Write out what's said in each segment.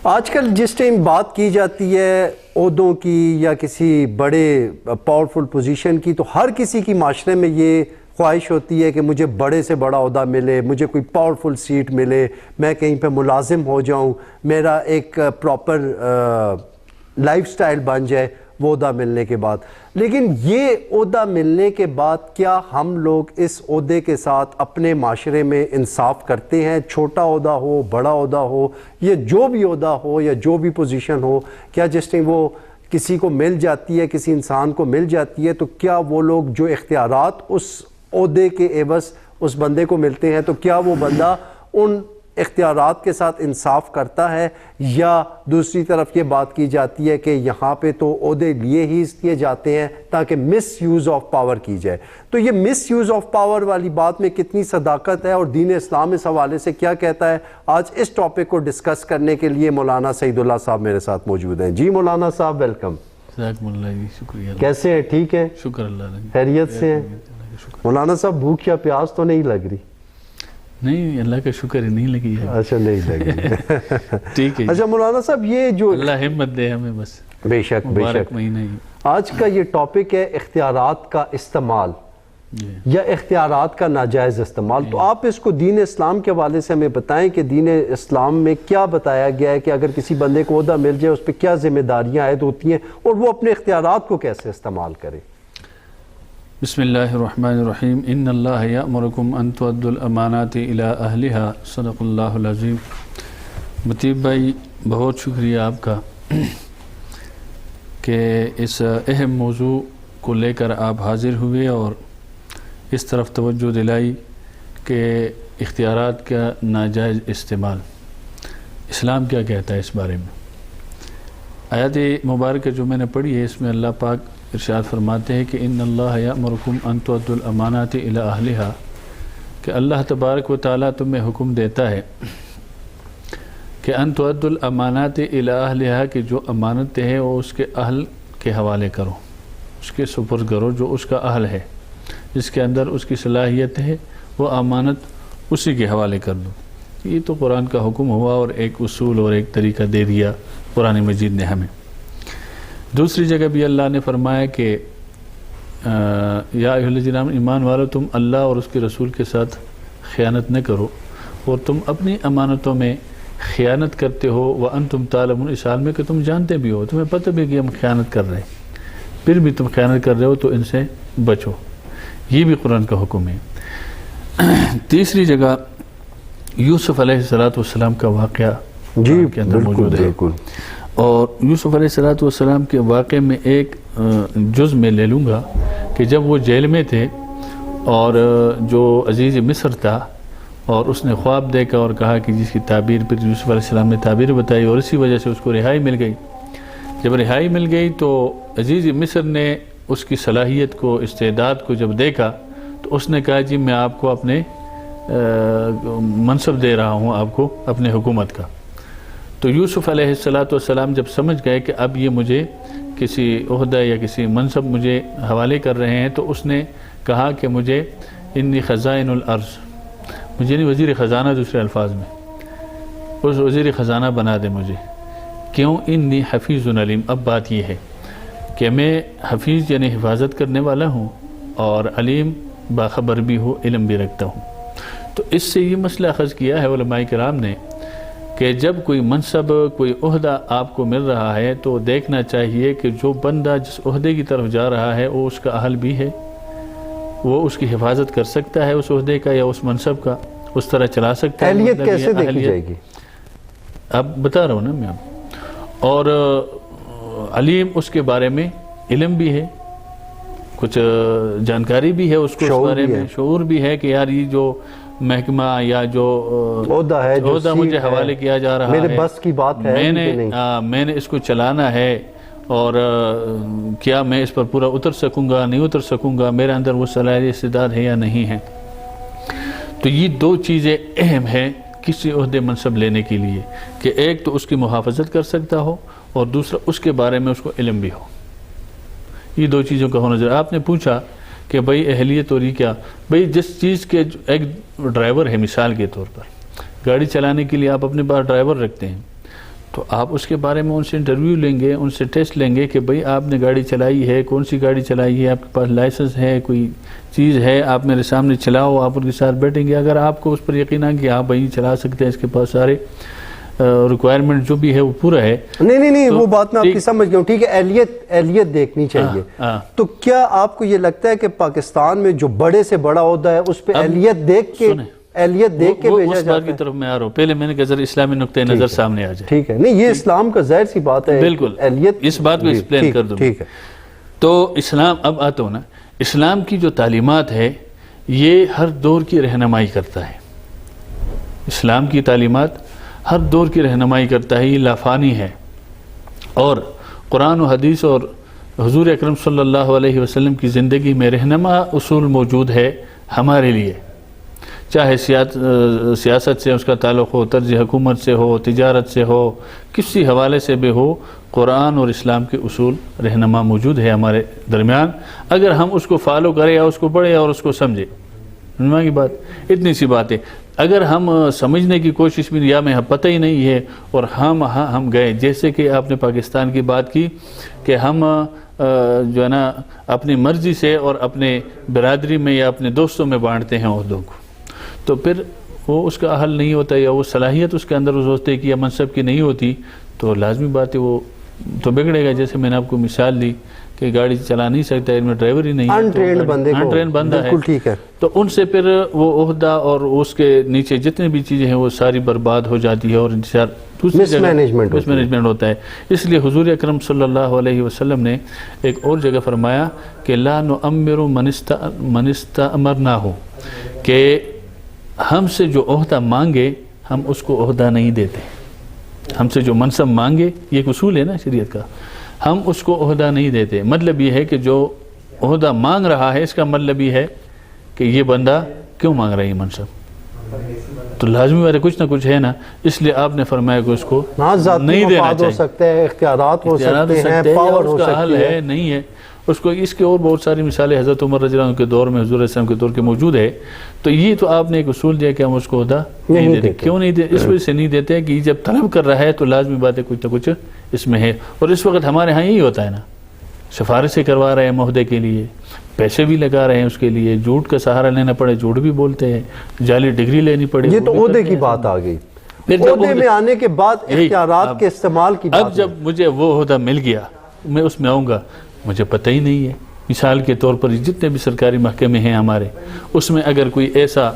آج کل جس ٹائم بات کی جاتی ہے عہدوں کی یا کسی بڑے پاورفل پوزیشن کی، تو ہر کسی کی معاشرے میں یہ خواہش ہوتی ہے کہ مجھے بڑے سے بڑا عہدہ ملے، مجھے کوئی پاورفل سیٹ ملے، میں کہیں پہ ملازم ہو جاؤں، میرا ایک پراپر لائف سٹائل بن جائے وہ عہدہ ملنے کے بعد۔ لیکن یہ عہدہ ملنے کے بعد کیا ہم لوگ اس عہدے کے ساتھ اپنے معاشرے میں انصاف کرتے ہیں؟ چھوٹا عہدہ ہو، بڑا عہدہ ہو، یا جو بھی عہدہ ہو یا جو بھی پوزیشن ہو، کیا جس ٹائم وہ کسی کو مل جاتی ہے، کسی انسان کو مل جاتی ہے، تو کیا وہ لوگ جو اختیارات اس عہدے کے عوض اس بندے کو ملتے ہیں، تو کیا وہ بندہ ان اختیارات کے ساتھ انصاف کرتا ہے؟ یا دوسری طرف یہ بات کی جاتی ہے کہ یہاں پہ تو عہدے لیے ہی اس لیے جاتے ہیں تاکہ مس یوز آف پاور کی جائے۔ تو یہ مس یوز آف پاور والی بات میں کتنی صداقت ہے اور دین اسلام اس حوالے سے کیا کہتا ہے؟ آج اس ٹاپک کو ڈسکس کرنے کے لیے مولانا سعید اللہ صاحب میرے ساتھ موجود ہیں۔ جی مولانا صاحب ویلکم۔ جزاکم اللہ جی، شکریہ۔ کیسے ہیں؟ ٹھیک ہیں؟ شکر اللہ، خیریت سے ہیں؟ مولانا صاحب بھوک یا پیاس تو نہیں لگ رہی؟ نہیں، اللہ کا شکر ہے، نہیں لگی ہے۔ اچھا نہیں لگی، ٹھیک ہے۔ اچھا مولانا صاحب یہ جو اللہ ہمت دے ہمیں، بس بے شک بے مبارک شک، مہینہ ہی۔ آج کا یہ ٹاپک ہے اختیارات کا استعمال یا اختیارات کا ناجائز استعمال۔ تو آپ اس کو دین اسلام کے حوالے سے ہمیں بتائیں کہ دین اسلام میں کیا بتایا گیا ہے کہ اگر کسی بندے کو عہدہ مل جائے اس پہ کیا ذمہ داریاں عائد ہوتی ہیں اور وہ اپنے اختیارات کو کیسے استعمال کرے؟ بسم اللہ الرحمن الرحیم۔ ان اللہ یأمرکم ان تؤدوا الامانات الی اہلہا، صدق اللہ العظیم۔ مطیب بھائی بہت شکریہ آپ کا کہ اس اہم موضوع کو لے کر آپ حاضر ہوئے اور اس طرف توجہ دلائی کہ اختیارات کا ناجائز استعمال، اسلام کیا کہتا ہے اس بارے میں۔ آیات مبارکہ جو میں نے پڑھی ہے اس میں اللہ پاک ارشاد فرماتے ہیں کہ ان اللہ یأمرکم ان تؤدوا الامانات الی اہلہا، کہ اللہ تبارک و تعالیٰ تمہیں حکم دیتا ہے کہ ان تؤدوا الامانات الی اہلہا، کہ جو امانتیں ہیں وہ اس کے اہل کے حوالے کرو، اس کے سپرد کرو جو اس کا اہل ہے، جس کے اندر اس کی صلاحیت ہے، وہ امانت اسی کے حوالے کر دو۔ یہ تو قرآن کا حکم ہوا اور ایک اصول اور ایک طریقہ دے دیا قرآن مجید نے ہمیں۔ دوسری جگہ بھی اللہ نے فرمایا کہ یا ایھا الذین آمنوا، ایمان والو تم اللہ اور اس کے رسول کے ساتھ خیانت نہ کرو، اور تم اپنی امانتوں میں خیانت کرتے ہو وانتم تعلمون، اس حال میں کہ تم جانتے بھی ہو، تمہیں پتہ بھی کہ ہم خیانت کر رہے ہیں، پھر بھی تم خیانت کر رہے ہو تو ان سے بچو۔ یہ بھی قرآن کا حکم ہے۔ تیسری جگہ یوسف علیہ السلام کا واقعہ جی کے اندر موجود ہے، بالکل۔ اور یوسف علیہ السلام کے واقعے میں ایک جز میں لے لوں گا کہ جب وہ جیل میں تھے اور جو عزیز مصر تھا اور اس نے خواب دیکھا اور کہا کہ جس کی تعبیر پھر یوسف علیہ السلام نے تعبیر بتائی اور اسی وجہ سے اس کو رہائی مل گئی۔ جب رہائی مل گئی تو عزیز مصر نے اس کی صلاحیت کو، استعداد کو جب دیکھا تو اس نے کہا جی میں آپ کو اپنے منصب دے رہا ہوں، آپ کو اپنے حکومت کا۔ تو یوسف علیہ السلام جب سمجھ گئے کہ اب یہ مجھے کسی عہدہ یا کسی منصب مجھے حوالے کر رہے ہیں، تو اس نے کہا کہ مجھے انی خزائن الارض، مجھے نہیں وزیر خزانہ، دوسرے الفاظ میں اس وزیر خزانہ بنا دے مجھے۔ کیوں؟ انی حفیظ علیم۔ اب بات یہ ہے کہ میں حفیظ یعنی حفاظت کرنے والا ہوں اور علیم باخبر بھی ہوں، علم بھی رکھتا ہوں۔ تو اس سے یہ مسئلہ اخذ کیا ہے علماء کرام نے کہ جب کوئی منصب، کوئی عہدہ آپ کو مل رہا ہے تو دیکھنا چاہیے کہ جو بندہ جس عہدے کی طرف جا رہا ہے وہ اس کا اہل بھی ہے، وہ اس کی حفاظت کر سکتا ہے اس عہدے کا یا اس منصب کا، اس طرح چلا سکتا ہے۔ اہلیت کیسے دیکھی جائے گی؟ اب بتا رہا ہوں نا میں آپ۔ اور علیم، اس کے بارے میں علم بھی ہے، کچھ جانکاری بھی ہے اس کو، اس بارے میں شعور بھی ہے کہ یار یہ جو محکمہ یا جو عہدہ ہے، عہدہ مجھے حوالے کیا جا رہا ہے، میرے بس کی بات ہے، میں نے اس کو چلانا ہے، اور کیا میں اس پر پورا اتر سکوں گا، نہیں اتر سکوں گا، میرے اندر وہ صلاحیت استعداد ہے یا نہیں ہے۔ تو یہ دو چیزیں اہم ہیں کسی عہدے منصب لینے کے لیے، کہ ایک تو اس کی محافظت کر سکتا ہو اور دوسرا اس کے بارے میں اس کو علم بھی ہو۔ یہ دو چیزوں کا ہونا ضروری۔ آپ نے پوچھا کہ بھئی اہلیت اور یہ کیا؟ بھئی جس چیز کے ایک ڈرائیور ہے، مثال کے طور پر گاڑی چلانے کے لیے آپ اپنے پاس ڈرائیور رکھتے ہیں، تو آپ اس کے بارے میں ان سے انٹرویو لیں گے, ان سے ٹیسٹ لیں گے کہ بھئی آپ نے گاڑی چلائی ہے, کون سی گاڑی چلائی ہے, آپ کے پاس لائسنس ہے, کوئی چیز ہے, آپ میرے سامنے چلاؤ, آپ ان کے ساتھ بیٹھیں گے. اگر آپ کو اس پر یقین ہے کہ آپ بھائی چلا سکتے ہیں, اس کے پاس سارے ریکوائرمنٹ جو بھی ہے وہ پورا ہے. نہیں وہ بات میں آپ کی سمجھ گیا ہوں, ٹھیک ہے, اہلیت دیکھنی چاہیے. تو کیا آپ کو یہ لگتا ہے کہ پاکستان میں جو بڑے سے بڑا عہدہ ہے اس پہ اہلیت دیکھ کے بھیجا اس جاتا بات کی طرف میں آ رہا ہوں. پہلے میں نے کہا ذرا اسلامی نقطہ نظر سامنے آ جائے. ٹھیک ہے, نہیں یہ اسلام کا ظاہر سی بات ہے, بالکل اہلیت اس بات کو ایکسپلین کر دوں. ٹھیک ہے, تو اسلام, اب آتا ہوں نا, اسلام کی جو تعلیمات ہے یہ ہر دور کی رہنمائی کرتا ہے. اسلام کی تعلیمات ہر دور کی رہنمائی کرتا ہے, یہ لافانی ہے. اور قرآن و حدیث اور حضور اکرم صلی اللہ علیہ وسلم کی زندگی میں رہنما اصول موجود ہے ہمارے لیے, چاہے سیاست سے اس کا تعلق ہو, طرز حکومت سے ہو, تجارت سے ہو, کسی حوالے سے بھی ہو, قرآن اور اسلام کے اصول رہنما موجود ہے ہمارے درمیان. اگر ہم اس کو فالو کریں یا اس کو پڑھیں اور اس کو سمجھیں, رہنما کی بات اتنی سی بات ہے. اگر ہم سمجھنے کی کوشش بھی یا میں پتہ ہی نہیں ہے اور ہم گئے, جیسے کہ آپ نے پاکستان کی بات کی کہ ہم جو ہے نا اپنی مرضی سے اور اپنے برادری میں یا اپنے دوستوں میں بانٹتے ہیں عہدوں کو, تو پھر وہ اس کا حل نہیں ہوتا یا وہ صلاحیت اس کے اندر اس ہوتے کی یا منصب کی نہیں ہوتی, تو لازمی بات ہے وہ تو بگڑے گا. جیسے میں نے آپ کو مثال دی کہ گاڑی چلا نہیں سکتا, ان میں ڈرائیور ہی نہیں ہے, انٹرینڈ بندہ ہے, ٹھیک ہے, تو ان سے پھر وہ عہدہ اور اس کے نیچے جتنے بھی چیزیں ہیں وہ ساری برباد ہو جاتی ہے اور انتشار دوسری جگہ مینجمنٹ ہوتا ہے. اس لیے حضور اکرم صلی اللہ علیہ وسلم نے ایک اور جگہ فرمایا کہ لا نؤمر من استأمرناہ, کہ ہم سے جو عہدہ مانگے ہم اس کو عہدہ نہیں دیتے. ہم سے جو منصب مانگے, یہ ایک اصول ہے نا شریعت کا, ہم اس کو عہدہ نہیں دیتے. مطلب یہ ہے کہ جو عہدہ مانگ رہا ہے اس کا مطلب یہ ہے کہ یہ بندہ کیوں مانگ رہا ہے یہ منصب, تو لازمی بات ہے کچھ نہ کچھ ہے نا. اس لیے آپ نے فرمایا کہ اس کو نہیں دینا چاہیے. ہو سکتے ہیں, اختیارات ہو سکتے ہیں, پاور ہو سکتی ہے, نہیں ہے اس کو. اس کے اور بہت ساری مثالیں حضرت عمر رضی اللہ عنہ کے دور میں, حضور علیہ السلام کے دور کے موجود ہے. تو یہ تو آپ نے ایک اصول دیا کہ ہم اس کو عہدہ نہیں دیتے. کیوں نہیں دیتے؟ اس وجہ سے نہیں دیتے کہ جب طلب کر رہا ہے تو لازمی بات ہے کچھ نہ کچھ اس میں ہے. اور اس وقت ہمارے ہاں یہی ہوتا ہے نا, سفارشیں کروا رہے ہیں عہدے کے لیے, پیسے بھی لگا رہے ہیں اس کے لیے, جھوٹ کا سہارا لینا پڑے, جھوٹ بھی بولتے ہیں, جعلی ڈگری لینی پڑے. یہ تو عہدے کی بات آ گئی. عہدے میں آنے کے بعد اختیارات کے استعمال کی بات. اب جب مجھے وہ عہدہ مل گیا, میں اس میں آؤں گا, مجھے پتہ ہی نہیں ہے. مثال کے طور پر جتنے بھی سرکاری محکمے ہیں ہمارے, اس میں اگر کوئی ایسا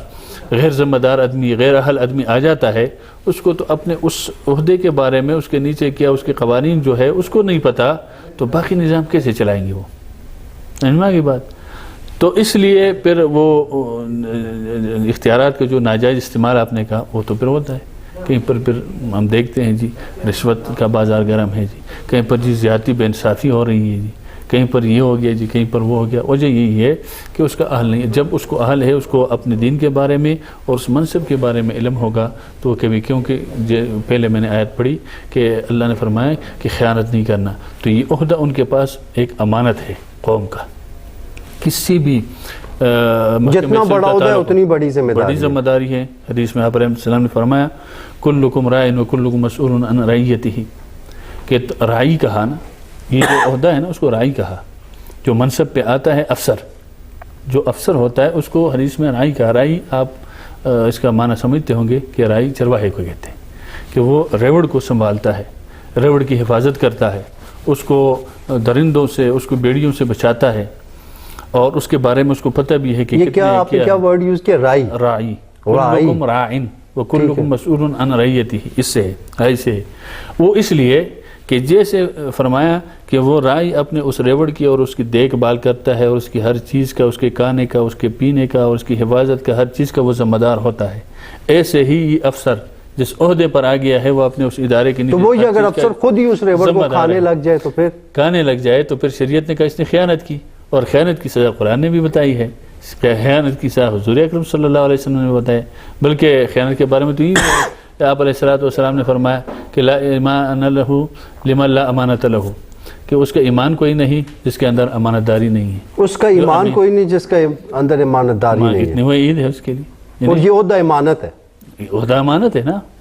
غیر ذمہ دار آدمی, غیر اہل آدمی آ جاتا ہے, اس کو تو اپنے اس عہدے کے بارے میں, اس کے نیچے کیا اس کے قوانین جو ہے اس کو نہیں پتہ, تو باقی نظام کیسے چلائیں گے وہ, علماء کی بات. تو اس لیے پھر وہ اختیارات کا جو ناجائز استعمال آپ نے کہا وہ تو پھر ہوتا ہے. کہیں پر پھر ہم دیکھتے ہیں جی رشوت کا بازار گرم ہے جی, کہیں پر جی زیادتی بے انصافی ہو رہی ہے جی, کہیں پر یہ ہو گیا جی, کہیں پر وہ ہو گیا. وجہ یہی ہے کہ اس کا اہل نہیں ہے. جب اس کو اہل ہے, اس کو اپنے دین کے بارے میں اور اس منصب کے بارے میں علم ہوگا تو کبھی, کیونکہ پہلے میں نے آیت پڑھی کہ اللہ نے فرمایا کہ خیانت نہیں کرنا, تو یہ عہدہ ان کے پاس ایک امانت ہے قوم کا. کسی بھی جتنا بڑا عہدہ ہے اتنی بڑی ذمہ داری ہے. حدیث میں آپ علیہ السلام نے فرمایا کلکم راع وکلکم مسئول عن رعیتہ, کہ راعی کہا نا, یہ جو عہدہ ہے نا اس کو راعی کہا. جو منصب پہ آتا ہے افسر, جو افسر ہوتا ہے اس کو حدیث میں راعی کہا. راعی آپ اس کا معنی سمجھتے ہوں گے کہ راعی چرواہے کو کہتے ہیں, کہ وہ ریوڑ کو سنبھالتا ہے, ریوڑ کی حفاظت کرتا ہے, اس کو درندوں سے, اس کو بیڑیوں سے بچاتا ہے, اور اس کے بارے میں اس کو پتہ بھی ہے کہ یہ کیا آپ نے کیا ورڈ یوز کیا, راعی. راعی, کلکم راعن وکلکم مسئول عن رعیتہ, اس سے ہے, راعی سے ہے. وہ اس لیے کہ جیسے فرمایا کہ وہ راعی اپنے اس ریوڑ کی اور اس کی دیکھ بھال کرتا ہے, اور اس کی ہر چیز کا, اس کے کھانے کا, اس کے پینے کا, اور اس کی حفاظت کا, ہر چیز کا وہ ذمہ دار ہوتا ہے. ایسے ہی یہ افسر جس عہدے پر آ گیا ہے وہ اپنے اس ادارے کے نیچے, تو وہی اگر افسر خود ہی اس ریوڑ کو کھانے لگ جائے تو پھر شریعت نے کہا اس نے خیانت کی, اور خیانت کی سزا قرآن نے بھی بتائی ہے. خیانت کی سزا حضور اکرم صلی اللہ علیہ وسلم نے بتایا. بلکہ خیانت کے بارے میں تو یہ آپ علیہ السلام نے فرمایا کہ لا ایمان لہ لمن لا امانت لہ, کہ اس کا ایمان کوئی نہیں جس کے اندر امانت داری نہیں ہے. اس کا ایمان کوئی نہیں جس کا اندر امانت داری نہیں ہے. اتنی وہ عید ہے اس کے لیے. اور یہ عہدہ امانت ہے. عہدہ امانت ہے نا,